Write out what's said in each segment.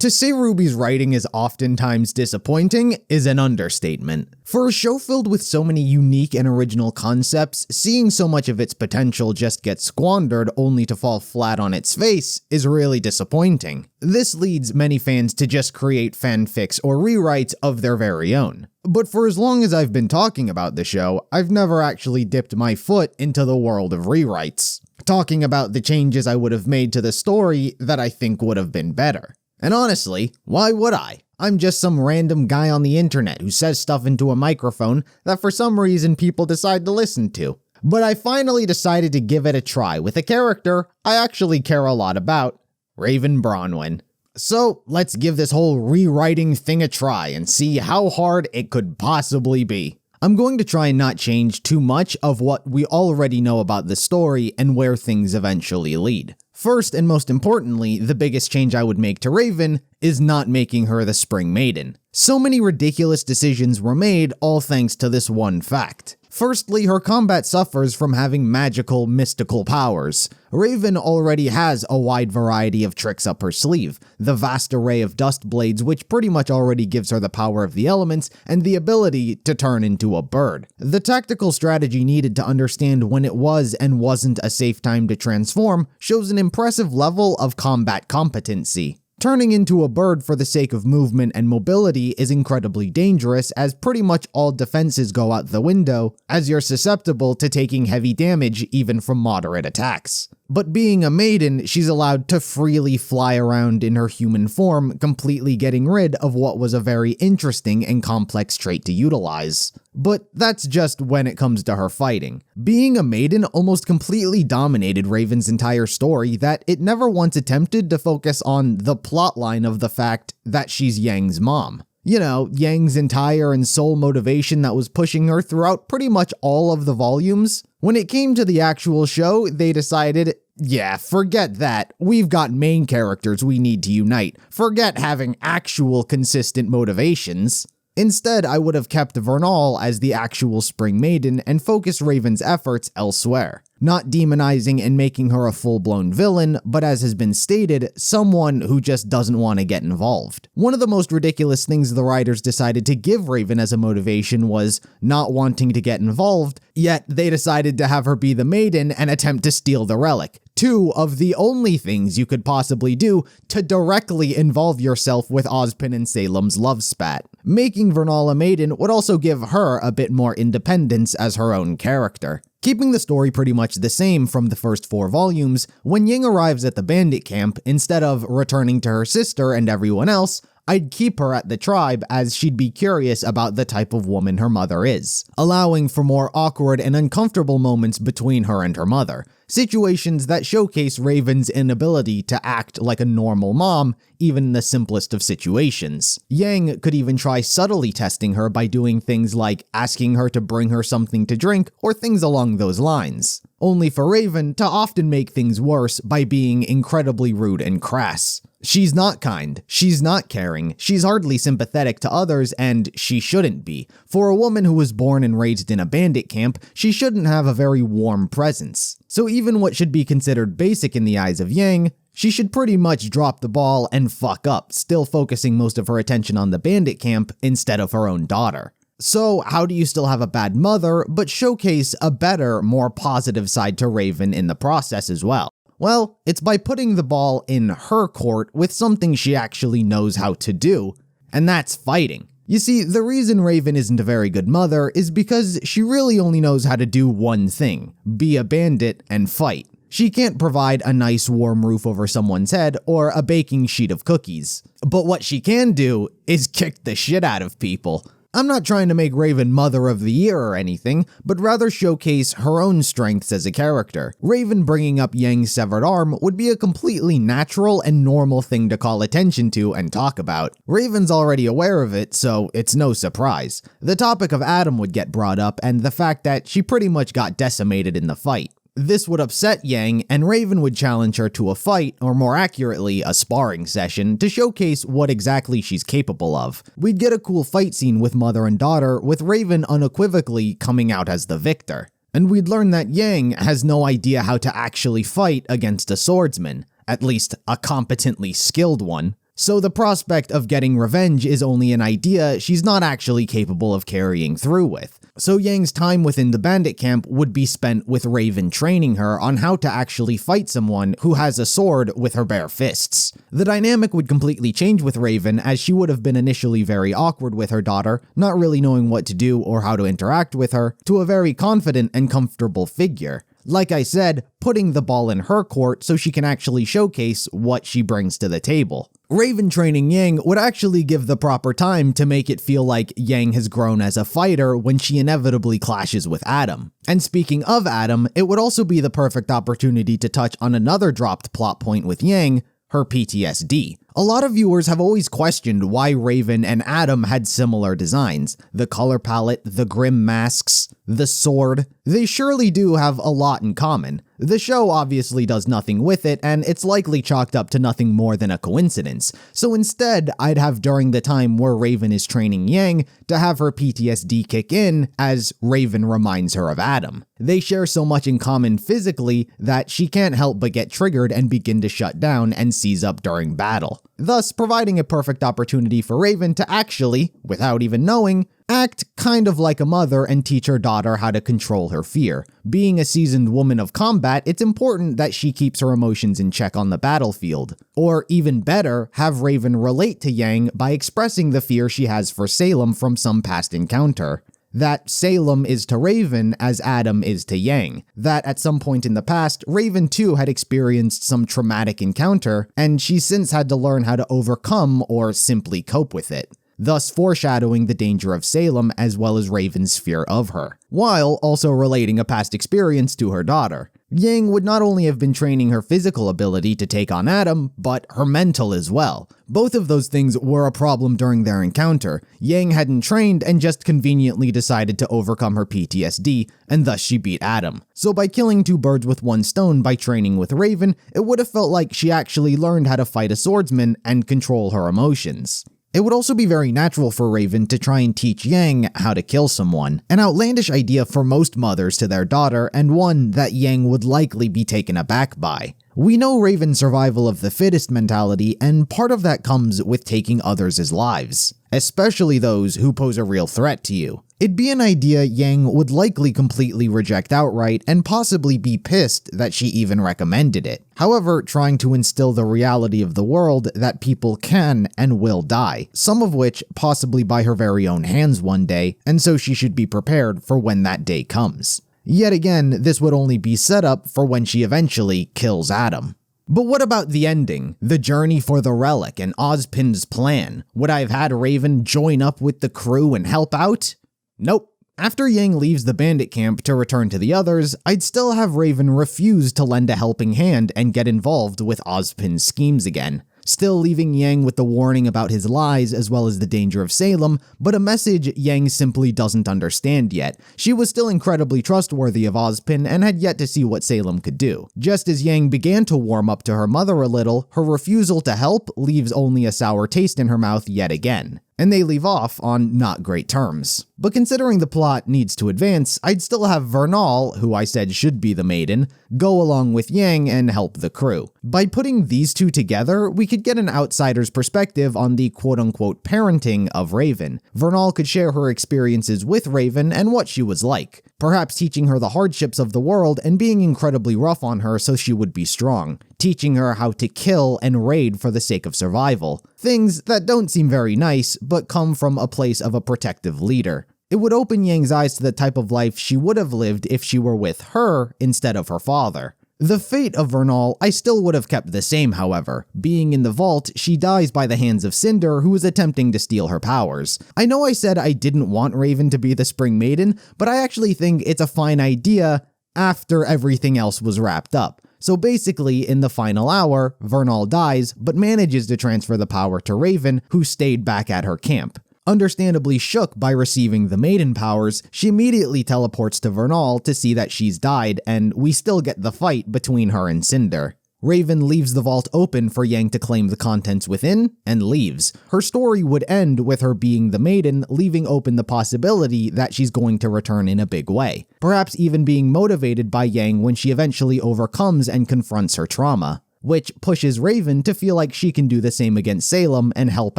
To say RWBY's writing is oftentimes disappointing is an understatement. For a show filled with so many unique and original concepts, seeing so much of its potential just get squandered only to fall flat on its face is really disappointing. This leads many fans to just create fanfics or rewrites of their very own. But for as long as I've been talking about the show, I've never actually dipped my foot into the world of rewrites, talking about the changes I would have made to the story that I think would have been better. And honestly, why would I? I'm just some random guy on the internet who says stuff into a microphone that for some reason people decide to listen to. But I finally decided to give it a try with a character I actually care a lot about, Raven Branwen. So let's give this whole rewriting thing a try and see how hard it could possibly be. I'm going to try and not change too much of what we already know about the story and where things eventually lead. First and most importantly, the biggest change I would make to Raven is not making her the Spring Maiden. So many ridiculous decisions were made, all thanks to this one fact. Firstly, her combat suffers from having magical, mystical powers. Raven already has a wide variety of tricks up her sleeve, the vast array of dust blades which pretty much already gives her the power of the elements and the ability to turn into a bird. The tactical strategy needed to understand when it was and wasn't a safe time to transform shows an impressive level of combat competency. Turning into a bird for the sake of movement and mobility is incredibly dangerous, as pretty much all defenses go out the window, as you're susceptible to taking heavy damage even from moderate attacks. But being a maiden, she's allowed to freely fly around in her human form, completely getting rid of what was a very interesting and complex trait to utilize. But that's just when it comes to her fighting. Being a maiden almost completely dominated Raven's entire story, that it never once attempted to focus on the plotline of the fact that she's Yang's mom. You know, Yang's entire and sole motivation that was pushing her throughout pretty much all of the volumes. When it came to the actual show, they decided, yeah, forget that. We've got main characters we need to unite. Forget having actual consistent motivations. Instead, I would have kept Vernal as the actual Spring Maiden and focused Raven's efforts elsewhere. Not demonizing and making her a full-blown villain, but as has been stated, someone who just doesn't want to get involved. One of the most ridiculous things the writers decided to give Raven as a motivation was not wanting to get involved, yet they decided to have her be the maiden and attempt to steal the relic. Two of the only things you could possibly do to directly involve yourself with Ozpin and Salem's love spat. Making Vernal a maiden would also give her a bit more independence as her own character. Keeping the story pretty much the same from the first 4 volumes, when Ying arrives at the bandit camp, instead of returning to her sister and everyone else, I'd keep her at the tribe as she'd be curious about the type of woman her mother is, allowing for more awkward and uncomfortable moments between her and her mother. Situations that showcase Raven's inability to act like a normal mom, even in the simplest of situations. Yang could even try subtly testing her by doing things like asking her to bring her something to drink or things along those lines. Only for Raven to often make things worse by being incredibly rude and crass. She's not kind, she's not caring, she's hardly sympathetic to others, and she shouldn't be. For a woman who was born and raised in a bandit camp, she shouldn't have a very warm presence. So even what should be considered basic in the eyes of Yang, she should pretty much drop the ball and fuck up, still focusing most of her attention on the bandit camp instead of her own daughter. So how do you still have a bad mother, but showcase a better, more positive side to Raven in the process as well? Well, it's by putting the ball in her court with something she actually knows how to do, and that's fighting. You see, the reason Raven isn't a very good mother is because she really only knows how to do one thing: be a bandit and fight. She can't provide a nice warm roof over someone's head or a baking sheet of cookies. But what she can do is kick the shit out of people. I'm not trying to make Raven Mother of the Year or anything, but rather showcase her own strengths as a character. Raven bringing up Yang's severed arm would be a completely natural and normal thing to call attention to and talk about. Raven's already aware of it, so it's no surprise. The topic of Adam would get brought up, and the fact that she pretty much got decimated in the fight. This would upset Yang, and Raven would challenge her to a fight, or more accurately, a sparring session, to showcase what exactly she's capable of. We'd get a cool fight scene with mother and daughter, with Raven unequivocally coming out as the victor. And we'd learn that Yang has no idea how to actually fight against a swordsman, at least a competently skilled one. So the prospect of getting revenge is only an idea she's not actually capable of carrying through with. So Yang's time within the bandit camp would be spent with Raven training her on how to actually fight someone who has a sword with her bare fists. The dynamic would completely change with Raven, as she would have been initially very awkward with her daughter, not really knowing what to do or how to interact with her, to a very confident and comfortable figure. Like I said, putting the ball in her court so she can actually showcase what she brings to the table. Raven training Yang would actually give the proper time to make it feel like Yang has grown as a fighter when she inevitably clashes with Adam. And speaking of Adam, it would also be the perfect opportunity to touch on another dropped plot point with Yang, her PTSD. A lot of viewers have always questioned why Raven and Adam had similar designs. The color palette, the grim masks, the sword. They surely do have a lot in common. The show obviously does nothing with it, and it's likely chalked up to nothing more than a coincidence. So instead, I'd have during the time where Raven is training Yang to have her PTSD kick in as Raven reminds her of Adam. They share so much in common physically that she can't help but get triggered and begin to shut down and seize up during battle, thus providing a perfect opportunity for Raven to actually, without even knowing, act kind of like a mother and teach her daughter how to control her fear. Being a seasoned woman of combat, it's important that she keeps her emotions in check on the battlefield. Or even better, have Raven relate to Yang by expressing the fear she has for Salem from some past encounter. That Salem is to Raven as Adam is to Yang. That at some point in the past, Raven too had experienced some traumatic encounter, and she's since had to learn how to overcome or simply cope with it, thus foreshadowing the danger of Salem as well as Raven's fear of her, while also relating a past experience to her daughter. Yang would not only have been training her physical ability to take on Adam, but her mental as well. Both of those things were a problem during their encounter. Yang hadn't trained and just conveniently decided to overcome her PTSD, and thus she beat Adam. So by killing two birds with one stone by training with Raven, it would have felt like she actually learned how to fight a swordsman and control her emotions. It would also be very natural for Raven to try and teach Yang how to kill someone, an outlandish idea for most mothers to their daughter, and one that Yang would likely be taken aback by. We know Raven's survival of the fittest mentality, and part of that comes with taking others' lives, especially those who pose a real threat to you. It'd be an idea Yang would likely completely reject outright and possibly be pissed that she even recommended it. However, trying to instill the reality of the world that people can and will die, some of which possibly by her very own hands one day, and so she should be prepared for when that day comes. Yet again, this would only be set up for when she eventually kills Adam. But what about the ending? The journey for the relic and Ozpin's plan? Would I have had Raven join up with the crew and help out? Nope. After Yang leaves the bandit camp to return to the others, I'd still have Raven refuse to lend a helping hand and get involved with Ozpin's schemes again, still leaving Yang with the warning about his lies as well as the danger of Salem, but a message Yang simply doesn't understand yet. She was still incredibly trustworthy of Ozpin and had yet to see what Salem could do. Just as Yang began to warm up to her mother a little, her refusal to help leaves only a sour taste in her mouth yet again, and they leave off on not great terms. But considering the plot needs to advance, I'd still have Vernal, who I said should be the maiden, go along with Yang and help the crew. By putting these two together, we could get an outsider's perspective on the quote-unquote parenting of Raven. Vernal could share her experiences with Raven and what she was like, perhaps teaching her the hardships of the world and being incredibly rough on her so she would be strong, teaching her how to kill and raid for the sake of survival. Things that don't seem very nice, but come from a place of a protective leader. It would open Yang's eyes to the type of life she would have lived if she were with her instead of her father. The fate of Vernal I still would have kept the same, however. Being in the vault, she dies by the hands of Cinder, who is attempting to steal her powers. I know I said I didn't want Raven to be the Spring Maiden, but I actually think it's a fine idea after everything else was wrapped up. So basically, in the final hour, Vernal dies, but manages to transfer the power to Raven, who stayed back at her camp. Understandably shook by receiving the maiden powers, she immediately teleports to Vernal to see that she's died, and we still get the fight between her and Cinder. Raven leaves the vault open for Yang to claim the contents within, and leaves. Her story would end with her being the maiden, leaving open the possibility that she's going to return in a big way, perhaps even being motivated by Yang when she eventually overcomes and confronts her trauma. which pushes Raven to feel like she can do the same against Salem and help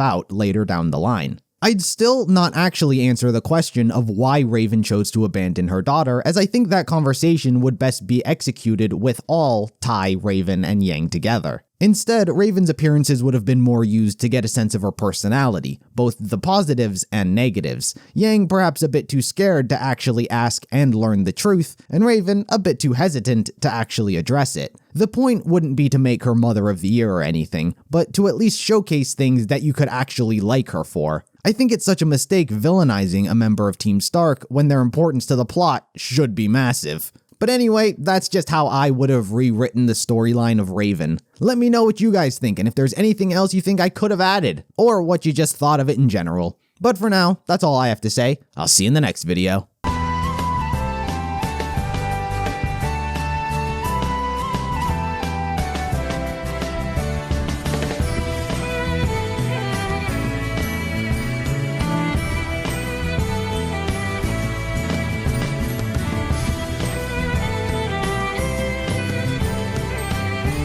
out later down the line. I'd still not actually answer the question of why Raven chose to abandon her daughter, as I think that conversation would best be executed with all Tai, Raven, and Yang together. Instead, Raven's appearances would have been more used to get a sense of her personality, both the positives and negatives. Yang perhaps a bit too scared to actually ask and learn the truth, and Raven a bit too hesitant to actually address it. The point wouldn't be to make her Mother of the Year or anything, but to at least showcase things that you could actually like her for. I think it's such a mistake villainizing a member of Team Stark when their importance to the plot should be massive. But anyway, that's just how I would have rewritten the storyline of Raven. Let me know what you guys think and if there's anything else you think I could have added, or what you just thought of it in general. But for now, that's all I have to say. I'll see you in the next video.